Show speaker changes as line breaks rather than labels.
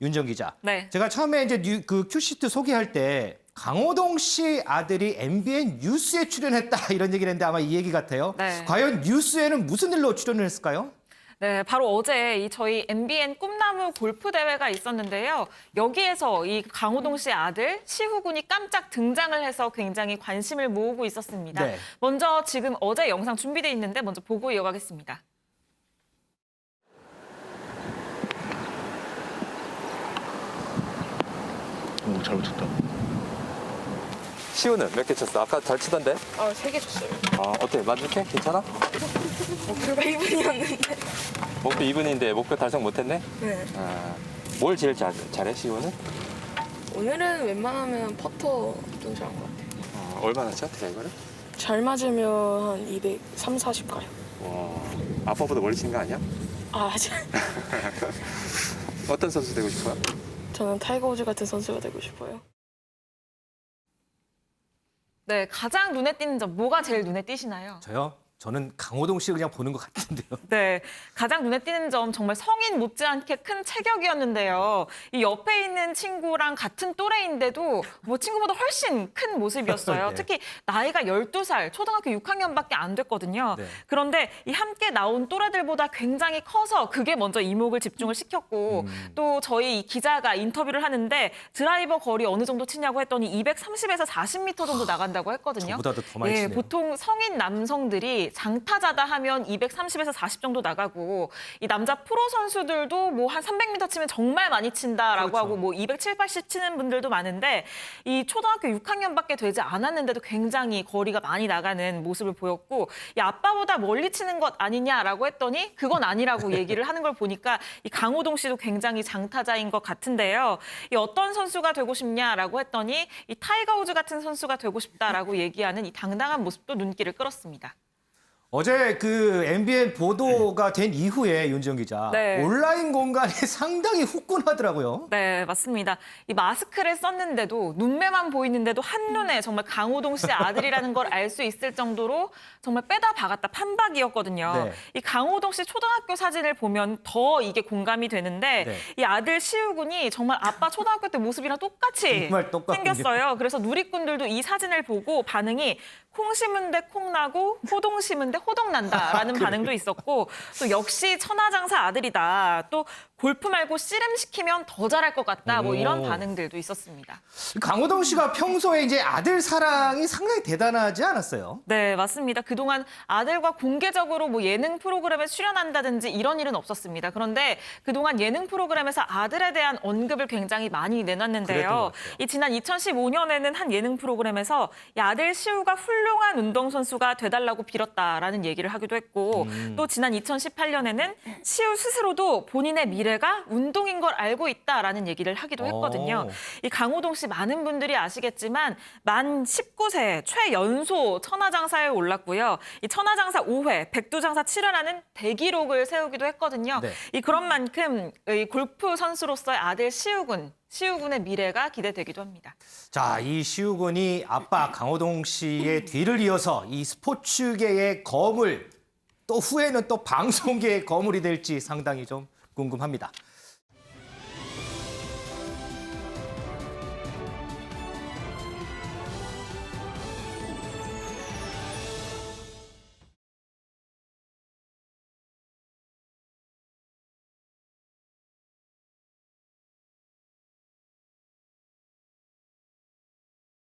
윤정 기자.
네.
제가 처음에 이제 그 큐시트 소개할 때 강호동 씨 아들이 MBN 뉴스에 출연했다 이런 얘기를 했는데 아마 이 얘기 같아요.
네.
과연 뉴스에는 무슨 일로 출연을 했을까요?
네, 바로 어제 저희 MBN 꿈나무 골프 대회가 있었는데요. 여기에서 이 강호동 씨 아들 시후군이 깜짝 등장을 해서 굉장히 관심을 모으고 있었습니다.
네.
먼저 지금 어제 영상 준비돼 있는데 먼저 보고 이어가겠습니다.
오, 잘 붙였다.
시우는 몇 개 쳤어? 아까 잘 치던데?
3개 줬어요.
어때? 만족해? 괜찮아?
목표가 2분이었는데.
목표 2분인데 목표 달성 못했네?
네.
뭘 제일 잘해, 시우는?
오늘은 웬만하면 퍼터 좀 잘한 것 같아요.
얼마나 쳐? 드라이버를?
잘 맞으면 한 230, 40 가요.
아빠보다 멀리 친 거 아니야?
아직.
어떤 선수 되고 싶어요?
저는 타이거 우즈 같은 선수가 되고 싶어요.
네, 가장 눈에 띄는 점 뭐가 제일 눈에 띄시나요?
저요? 저는 강호동 씨 그냥 보는 것 같은데요.
네, 가장 눈에 띄는 점 정말 성인 못지않게 큰 체격이었는데요. 이 옆에 있는 친구랑 같은 또래인데도 뭐 친구보다 훨씬 큰 모습이었어요.
네.
특히 나이가 12살, 초등학교 6학년밖에 안 됐거든요.
네.
그런데 이 함께 나온 또래들보다 굉장히 커서 그게 먼저 이목을 집중을 시켰고 또 저희 이 기자가 인터뷰를 하는데 드라이버 거리 어느 정도 치냐고 했더니 230에서 40m 정도 나간다고 했거든요.
저보다도 더 많이 치네요.
보통 성인 남성들이 장타자다 하면 230에서 40 정도 나가고 이 남자 프로 선수들도 뭐 한 300m 치면 정말 많이 친다라고
그렇죠.
하고 뭐 270, 80 치는 분들도 많은데 이 초등학교 6학년밖에 되지 않았는데도 굉장히 거리가 많이 나가는 모습을 보였고 이 아빠보다 멀리 치는 것 아니냐라고 했더니 그건 아니라고 얘기를 하는 걸 보니까 이 강호동 씨도 굉장히 장타자인 것 같은데요. 이 어떤 선수가 되고 싶냐라고 했더니 이 타이거 우즈 같은 선수가 되고 싶다라고 얘기하는 이 당당한 모습도 눈길을 끌었습니다.
어제 그 MBN 보도가 된 이후에 윤정 기자
네.
온라인 공간이 상당히 후끈하더라고요.
네, 맞습니다. 이 마스크를 썼는데도 눈매만 보이는데도 한눈에 정말 강호동 씨 아들이라는 걸 알 수 있을 정도로 정말 빼다 박았다 판박이었거든요.
네.
이 강호동 씨 초등학교 사진을 보면 더 이게 공감이 되는데
네.
이 아들 시우군이 정말 아빠 초등학교 때 모습이랑 똑같이
정말 똑같군요.
생겼어요. 그래서 누리꾼들도 이 사진을 보고 반응이 콩 심은 데 콩 나고 호동 심은 데 호동 난다라는 반응도 있었고 또 역시 천하장사 아들이다. 또 골프 말고 씨름 시키면 더 잘할 것 같다. 뭐 이런
오.
반응들도 있었습니다.
강호동 씨가 평소에 이제 아들 사랑이 상당히 대단하지 않았어요?
네, 맞습니다. 그동안 아들과 공개적으로 뭐 예능 프로그램에 출연한다든지 이런 일은 없었습니다. 그런데 그동안 예능 프로그램에서 아들에 대한 언급을 굉장히 많이
그랬던
내놨는데요.
것 같아요.
이 지난 2015년에는 한 예능 프로그램에서 이 아들 시우가 훌륭한 운동선수가 돼달라고 빌었다라는 얘기를 하기도 했고 또 지난 2018년에는 시우 스스로도 본인의 미래가 운동인 걸 알고 있다라는 얘기를 하기도 했거든요. 이 강호동 씨 많은 분들이 아시겠지만 만 19세 최연소 천하장사에 올랐고요. 이 천하장사 5회, 백두장사 7회라는 대기록을 세우기도 했거든요.
네.
이 그런 만큼 이 골프 선수로서의 아들 시우군의 미래가 기대되기도 합니다.
자, 이 시우군이 아빠 강호동 씨의 뒤를 이어서 이 스포츠계의 거물, 또 후에는 또 방송계의 거물이 될지 상당히 좀 궁금합니다.